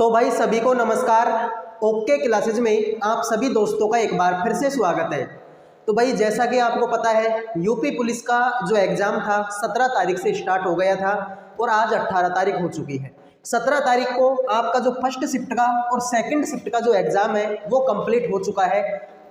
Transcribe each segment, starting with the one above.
तो भाई सभी को नमस्कार। ओके क्लासेज में आप सभी दोस्तों का एक बार फिर से स्वागत है। तो भाई जैसा कि आपको पता है यूपी पुलिस का जो एग्ज़ाम था 17 तारीख से स्टार्ट हो गया था और आज 18 तारीख हो चुकी है। 17 तारीख को आपका जो फर्स्ट शिफ्ट का और सेकंड शिफ्ट का जो एग्ज़ाम है वो कंप्लीट हो चुका है।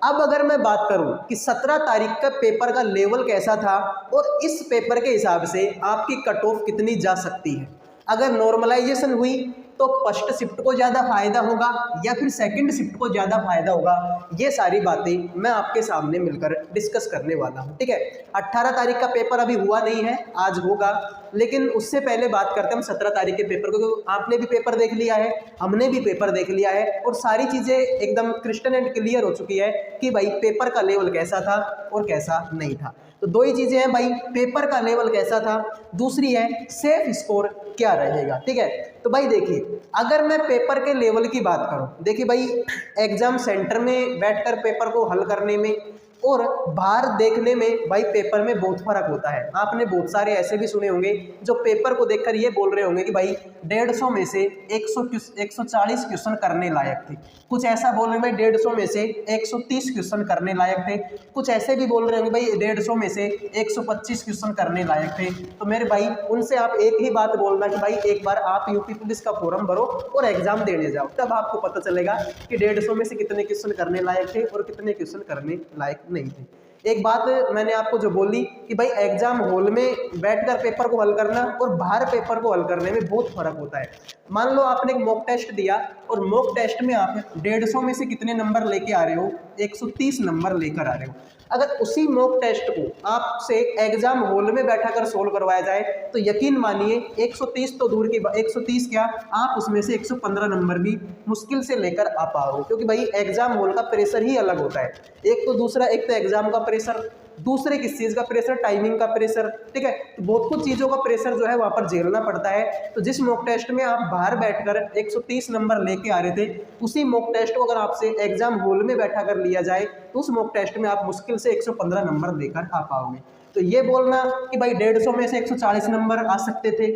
अब अगर मैं बात करूं कि 17 तारीख का पेपर का लेवल कैसा था और इस पेपर के हिसाब से आपकी कट ऑफ कितनी जा सकती है, अगर नॉर्मलाइजेशन हुई तो फर्स्ट शिफ्ट को ज़्यादा फायदा होगा या फिर सेकंड शिफ्ट को ज़्यादा फायदा होगा, ये सारी बातें मैं आपके सामने मिलकर डिस्कस करने वाला हूँ। ठीक है, 18 तारीख का पेपर अभी हुआ नहीं है, आज होगा, लेकिन उससे पहले बात करते हैं हम 17 तारीख के पेपर को, क्योंकि आपने भी पेपर देख लिया है, हमने भी पेपर देख लिया है और सारी चीज़ें एकदम क्रिस्टल एंड क्लियर हो चुकी है कि भाई पेपर का लेवल कैसा था और कैसा नहीं था। तो दो ही चीज़ें हैं भाई, पेपर का लेवल कैसा था, दूसरी है सेफ स्कोर क्या रहेगा। ठीक है, तो भाई देखिए अगर मैं पेपर के लेवल की बात करूं, देखिए भाई एग्जाम सेंटर में बैठकर पेपर को हल करने में और बाहर देखने में भाई पेपर में बहुत फर्क होता है। आपने बहुत सारे ऐसे भी सुने होंगे जो पेपर को देखकर ये बोल रहे होंगे कि भाई 150 में से 140 क्वेश्चन करने लायक थे, कुछ ऐसा बोल रहे हैं भाई 150 में से 130 क्वेश्चन करने लायक थे, कुछ ऐसे भी बोल रहे होंगे भाई 150 में से 125 क्वेश्चन करने लायक थे। तो मेरे भाई उनसे आप एक ही बात बोलना कि भाई एक बार आप यूपी पुलिस का फॉर्म भरो और एग्जाम देने जाओ, तब आपको पता चलेगा कि 150 में से कितने क्वेश्चन करने लायक थे और कितने क्वेश्चन करने लायक नहीं थे। एक बात मैंने आपको जो बोली कि भाई एग्जाम हॉल में बैठकर पेपर को हल करना और बाहर पेपर को हल करने में बहुत फर्क होता है। मान लो आपने एक मॉक टेस्ट दिया और मॉक टेस्ट में आप 150 में से कितने नंबर लेके आ रहे हो, 130 नंबर लेकर आ रहे हो। अगर उसी मॉक टेस्ट को आपसे एग्जाम हॉल में बैठा कर सोल्व करवाया जाए तो यकीन मानिए 130 तो दूर की 130 क्या, आप उसमें से 115 नंबर भी मुश्किल से लेकर आ पाओगे, क्योंकि भाई एग्जाम हॉल का प्रेशर ही अलग होता है। एक तो एग्जाम का प्रेशर, दूसरे किस चीज़ का प्रेशर, टाइमिंग का प्रेशर। ठीक है, तो बहुत कुछ चीज़ों का प्रेशर जो है वहाँ पर झेलना पड़ता है। तो जिस मॉक टेस्ट में आप बाहर बैठकर 130 नंबर लेके आ रहे थे, उसी मॉक टेस्ट को अगर आपसे एग्जाम हॉल में बैठा कर लिया जाए तो उस मॉक टेस्ट में आप मुश्किल से 115 नंबर लेकर आ पाओगे। तो ये बोलना कि भाई 150 में से 140 नंबर आ सकते थे,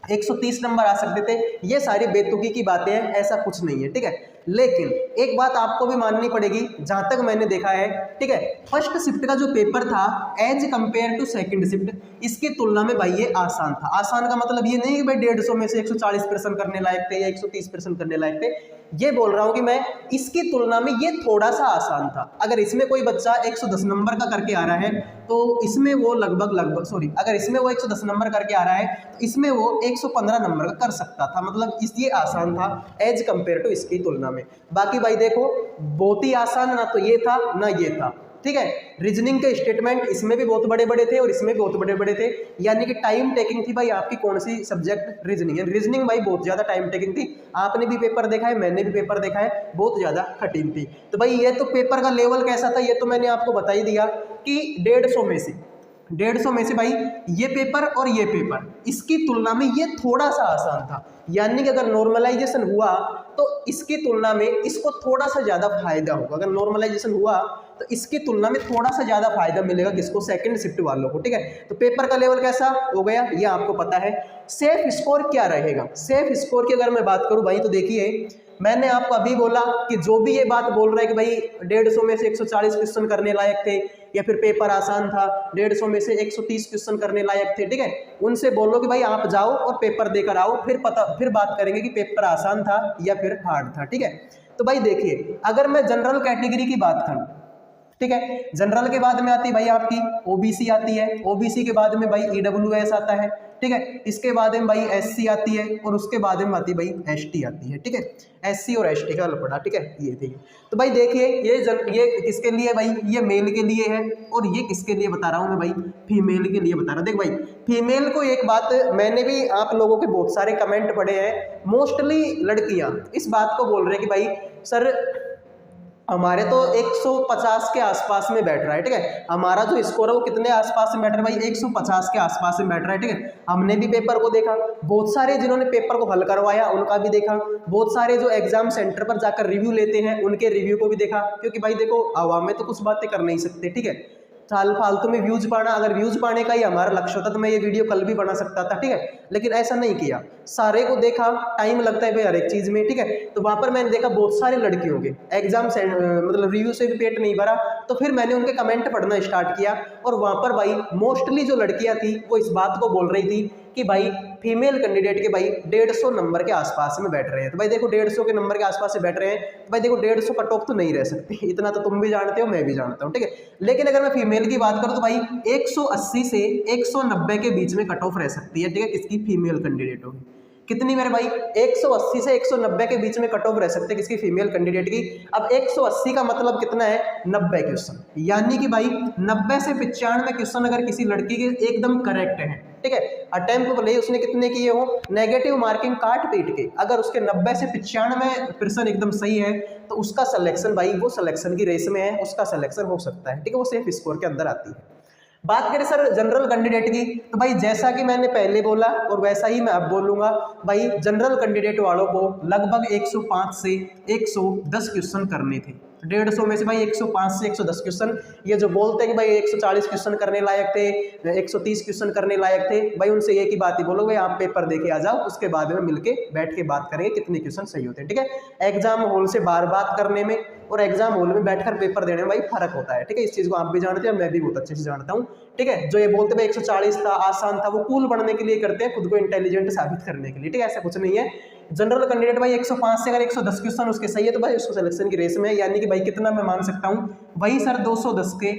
130 नंबर आ सकते थे, ये सारी बेतुकी की बातें हैं, ऐसा कुछ नहीं है। ठीक है, लेकिन एक बात आपको भी माननी पड़ेगी, जहां तक मैंने देखा है, ठीक है, फर्स्ट शिफ्ट का जो पेपर था as compare to second shift, इसकी तुलना में भाई ये आसान था। आसान का मतलब ये नहीं कि भाई 150 में से 140 प्रश्न करने लायक थे या 130 प्रश्न करने लायक थे, ये बोल रहा हूं कि मैं इसकी तुलना में ये थोड़ा सा आसान था। अगर इसमें कोई बच्चा 110 नंबर का करके आ रहा है तो इसमें वो अगर इसमें वो 110 नंबर करके आ रहा है तो इसमें वो 115 नंबर का कर सकता था, मतलब इसलिए आसान था एज कंपेयर टू इसकी तुलना में। बाकी भाई देखो बहुत ही आसान ना तो ये था ना ये था। ठीक है, रीजनिंग के स्टेटमेंट इसमें भी बहुत बड़े बड़े थे और इसमें भी बहुत बड़े बड़े थे, यानी कि टाइम टेकिंग थी भाई आपकी कौन सी सब्जेक्ट, रीजनिंग है। रीजनिंग भाई बहुत ज़्यादा टाइम टेकिंग थी, आपने भी पेपर देखा है, मैंने भी पेपर देखा है, बहुत ज़्यादा कठिन थी। तो भाई ये तो पेपर का लेवल कैसा था ये तो मैंने आपको बता ही दिया कि 150 में से भाई ये पेपर और ये पेपर इसकी तुलना में ये थोड़ा सा आसान था, यानी कि अगर नॉर्मलाइजेशन हुआ तो इसकी तुलना में इसको थोड़ा सा ज़्यादा फायदा होगा। अगर नॉर्मलाइजेशन हुआ तो इसकी तुलना में थोड़ा सा ज़्यादा फायदा मिलेगा किसको, सेकंड शिफ्ट वालों को। ठीक है, तो पेपर का लेवल कैसा हो गया ये आपको पता है। सेफ स्कोर क्या रहेगा, सेफ स्कोर की अगर मैं बात करूं भाई तो देखिए मैंने आपको अभी बोला कि जो भी ये बात बोल रहा है कि भाई 150 में से 140 क्वेश्चन करने लायक थे या फिर पेपर आसान था, 150 में से 130 क्वेश्चन करने लायक थे, ठीक है, उनसे बोलो कि भाई आप जाओ और पेपर देकर आओ, फिर बात करेंगे कि पेपर आसान था या फिर हार्ड था। ठीक है, तो भाई देखिए अगर मैं जनरल कैटेगरी की बात करूं, ठीक है, जनरल के बाद में आती है भाई आपकी ओबीसी आती है, ओबीसी के बाद में भाई ईडब्ल्यूएस आता है, ठीक है, इसके बाद में भाई एससी आती है और उसके बाद में आती है भाई एसटी आती है। ठीक है, एससी और एसटी का लफड़ा। ठीक है, ये थी। तो भाई देखिए ये किसके लिए भाई, ये मेल के लिए है और ये किसके लिए बता रहा हूँ मैं भाई, फीमेल के लिए बता रहा हूँ। देख भाई फीमेल को एक बात मैंने भी आप लोगों के बहुत सारे कमेंट पढ़े हैं, मोस्टली लड़कियां इस बात को बोल रहे हैं कि भाई सर हमारे तो 150 के आसपास में बैठ रहा है। ठीक है, हमारा जो स्कोर है वो कितने आसपास में बैठ रहा है भाई, 150 के आसपास में बैठ रहा है। ठीक है, हमने भी पेपर को देखा, बहुत सारे जिन्होंने पेपर को हल करवाया उनका भी देखा, बहुत सारे जो एग्जाम सेंटर पर जाकर रिव्यू लेते हैं उनके रिव्यू को भी देखा, क्योंकि भाई देखो आवाम में तो कुछ बातें कर नहीं सकते। ठीक है, फालतू में व्यूज पाना, अगर व्यूज पाने का ही हमारा लक्ष्य होता तो मैं ये वीडियो कल भी बना सकता था, ठीक है, लेकिन ऐसा नहीं किया। सारे को देखा, टाइम लगता है भाई हर एक चीज में, ठीक है। तो वहां पर मैंने देखा बहुत सारे लड़कियों के एग्जाम मतलब रिव्यू से भी पेट नहीं भरा, तो फिर मैंने उनके कमेंट पढ़ना स्टार्ट किया, और वहां पर भाई मोस्टली जो लड़कियां थी वो इस बात को बोल रही थी कि भाई फीमेल कैंडिडेट के भाई 150 नंबर के आसपास में बैठ रहे हैं। तो भाई देखो 150 के नंबर के आसपास से बैठ रहे हैं, तो भाई देखो 150 कट ऑफ तो नहीं रह सकती, इतना तो तुम भी जानते हो, मैं भी जानता हूँ, ठीक है। लेकिन अगर मैं फीमेल की बात करूँ तो भाई 180 से 190 के बीच में कट ऑफ रह सकती है, ठीक है, किसकी, फीमेल कैंडिडेट होगी। कितनी मेरे भाई, 180 से 190 के बीच में कट ऑफ रह सकते हैं किसकी, फीमेल कैंडिडेट की। अब 180 का मतलब कितना है, 90 क्वेश्चन, यानी कि भाई 90 से 95 क्वेश्चन अगर किसी लड़की के एकदम करेक्ट है, ठीक है, अटेम्प्ट भले उसने कितने किए हो, नेगेटिव मार्किंग काट पीट के, अगर उसके 90 से 95% एकदम सही है तो उसका सिलेक्शन भाई, वो सिलेक्शन की रेस में है, उसका सिलेक्शन हो सकता है, ठीक है, वो सेफ स्कोर के अंदर आती है। बात करें सर जनरल कैंडिडेट की, तो भाई जैसा कि मैंने पहले बोला और वैसा ही मैं अब बोलूंगा, भाई जनरल कैंडिडेट वालों को लगभग 105 से 110 क्वेश्चन करने थे। 150 में से भाई 105 से 110 क्वेश्चन, ये जो बोलते हैं कि भाई 140 क्वेश्चन करने लायक थे, 130 क्वेश्चन करने लायक थे, भाई उनसे एक ही बात ही बोलो, भाई आप पेपर दे के आ जाओ, उसके बाद में मिलके बैठ के बात करेंगे कितने क्वेश्चन सही होते हैं, ठीक है। एग्जाम हॉल से बार बात करने में और एग्जाम हॉल में बैठकर पेपर देने में भाई फर्क होता है, ठीक है, इस चीज को आप भी जानते हैं, मैं भी बहुत अच्छे से जानता हूँ, ठीक है। जो ये बोलते भाई 140 था, आसान था, वो कूल बनने के लिए करते हैं, खुद को इंटेलिजेंट साबित करने के लिए, ठीक है, ऐसा कुछ नहीं है। जनरल कैंडिडेट भाई 105 से अगर 110 क्वेश्चन उसके सही है तो भाई उसको सिलेक्शन की रेस में है, यानी कि भाई कितना मैं मान सकता हूँ, वही सर 210 के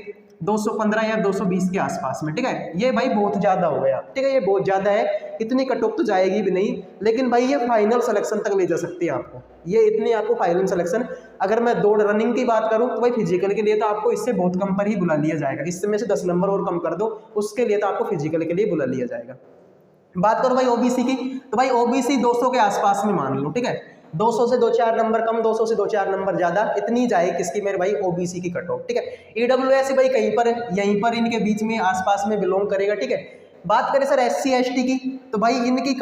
215 या 220 के आसपास में, ठीक है। ये भाई बहुत ज्यादा हो गया, ठीक है, ये बहुत ज्यादा है, इतनी कट ऑफ तो जाएगी भी नहीं, लेकिन भाई ये फाइनल सिलेक्शन तक ले जा सकती है आपको, ये इतनी आपको फाइनल सिलेक्शन। अगर मैं दौड़ रनिंग की बात करूं तो भाई फिजिकल के लिए तो आपको इससे बहुत कम पर ही बुला लिया जाएगा, इससे में से 10 नंबर और कम कर दो, उसके लिए तो आपको फिजिकल के लिए बुला लिया जाएगा। बात करो भाई ओबीसी की, तो भाई ओबीसी 200 के आसपास में मान लो, ठीक है, 200 से 2-4 नंबर कम, 200 से 2-4 नंबर ज्यादा, इतनी जाए किसकी मेरे भाई, ओबीसी की कट ऑफ, ठीक है। ईडब्ल्यूएस भाई कहीं पर यहीं पर इनके बीच में आसपास में बिलोंग करेगा, ठीक है। बात करें सर एससी एसटी की, तो भाई इनकी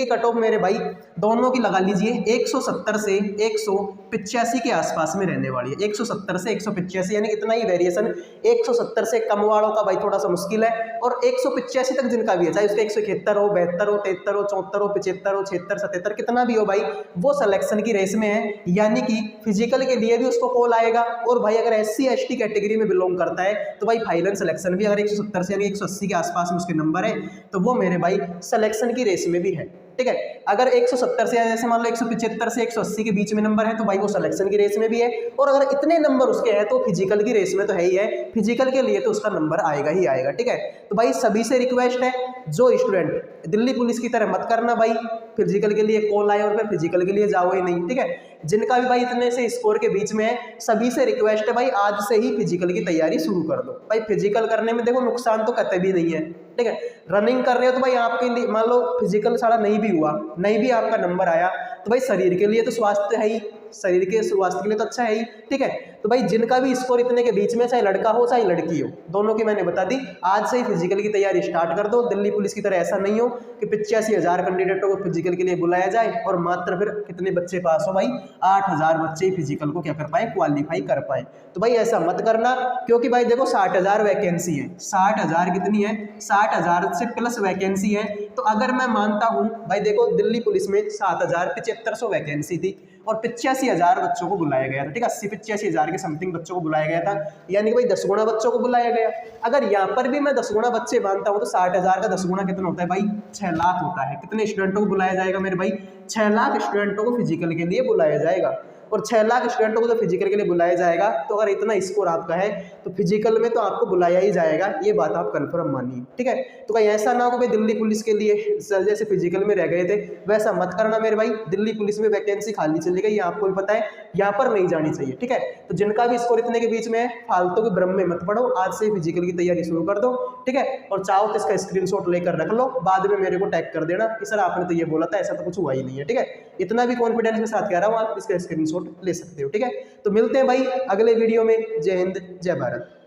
कट ऑफ मेरे भाई दोनों की लगा लीजिए 170 से 185 के आसपास में रहने वाली है, 170 से 185, यानी इतना ही वेरिएशन। 170 से कम वालों का भाई थोड़ा सा मुश्किल है, और 185 तक जिनका भी है, चाहे उसके 171 हो, 72 हो, 73 हो, 74 हो, 75 हो, 76, 77, कितना भी हो भाई, वो सिलेक्शन की रेस में है, यानी कि फिजिकल के लिए भी उसको कॉल आएगा। और भाई अगर एससी एसटी कैटेगरी में बिलोंग करता है तो भाई फाइनल सिलेक्शन भी अगर 170 से यानी 180 के आसपास में उसके नंबर है तो वो मेरे भाई सिलेक्शन की रेस में भी है, ठीक है। अगर 170 से जैसे मान लो 175 से 180 के बीच में नंबर है तो भाई वो सिलेक्शन की रेस में भी है, और अगर इतने नंबर उसके हैं तो फिजिकल की रेस में तो है ही है, फिजिकल के लिए तो उसका नंबर आएगा ही आएगा, ठीक है। तो भाई सभी से रिक्वेस्ट है, जो स्टूडेंट दिल्ली पुलिस की तरह मत करना भाई, फिजिकल के लिए कॉल आए और फिर फिजिकल के लिए जाओ ही नहीं, ठीक है। जिनका भी भाई इतने से स्कोर के बीच में है, सभी से रिक्वेस्ट है भाई आज से ही फिजिकल की तैयारी शुरू कर दो। भाई फिजिकल करने में देखो नुकसान तो कतई भी नहीं है, ठीक है। रनिंग कर रहे हो तो भाई आपके लिए मान लो फिजिकल सारा नहीं भी हुआ, नहीं भी आपका नंबर आया, तो भाई शरीर के लिए तो स्वास्थ्य है ही, शरीर के स्वास्थ्य के लिए तो अच्छा है ही, ठीक है। तो भाई जिनका भी स्कोर इतने के बीच में, चाहे लड़का हो चाहे लड़की हो, दोनों की मैंने बता दी, आज से ही फिजिकल की तैयारी स्टार्ट कर दो। दिल्ली पुलिस की तरह ऐसा नहीं हो कि 85,000 कैंडिडेटों को फिजिकल के लिए बुलाया जाए और मात्र फिर कितने बच्चे पास हो भाई, 8,000 बच्चे ही फिजिकल को क्या कर पाए, क्वालिफाई कर पाए। तो भाई ऐसा मत करना, क्योंकि भाई देखो 60,000 वैकेंसी है, 60,000 कितनी है, 60,000 से प्लस वैकेंसी है। तो अगर मैं मानता हूं भाई देखो दिल्ली पुलिस में 7,7500 वैकेंसी थी और 85,000 बच्चों को बुलाया गया था, ठीक है, 80-85,000 के समथिंग बच्चों को बुलाया गया था, यानी कि भाई 10 गुना बच्चों को बुलाया गया। अगर यहाँ पर भी मैं 10 गुना बच्चे मानता हूँ तो 60,000 का 10 गुना कितना होता है भाई, 6 लाख होता है। कितने स्टूडेंटों को बुलाया जाएगा मेरे भाई, 6 लाख स्टूडेंटों को फिजिकल के लिए बुलाया जाएगा। और 6 लाख स्टूडेंटों को तो फिजिकल के लिए बुलाया जाएगा, तो अगर इतना स्कोर आपका है तो फिजिकल में तो आपको बुलाया ही जाएगा, ये बात आप कंफर्म मानिए, ठीक है। तो कहीं ऐसा ना हो कि दिल्ली पुलिस के लिए जैसे फिजिकल में रह गए थे वैसा मत करना मेरे भाई। दिल्ली पुलिस में वैकेंसी खाली चली गई, ये आपको भी पता है, यहाँ पर नहीं जानी चाहिए, ठीक है। तो जिनका भी स्कोर इतने के बीच में है, फालतू के भ्रम में मत पड़ो, आज से फिजिकल की तैयारी शुरू कर दो, ठीक है। और चाहो तो इसका स्क्रीनशॉट लेकर रख लो, बाद में मेरे को टैग कर देना कि सर आपने तो ये बोला था, ऐसा तो कुछ हुआ ही नहीं है, ठीक है। इतना भी कॉन्फिडेंस के साथ कह रहा हूँ, आप इसका स्क्रीनशॉट ले सकते हो, ठीक है। तो मिलते हैं भाई अगले वीडियो में। जय हिंद, जय भारत।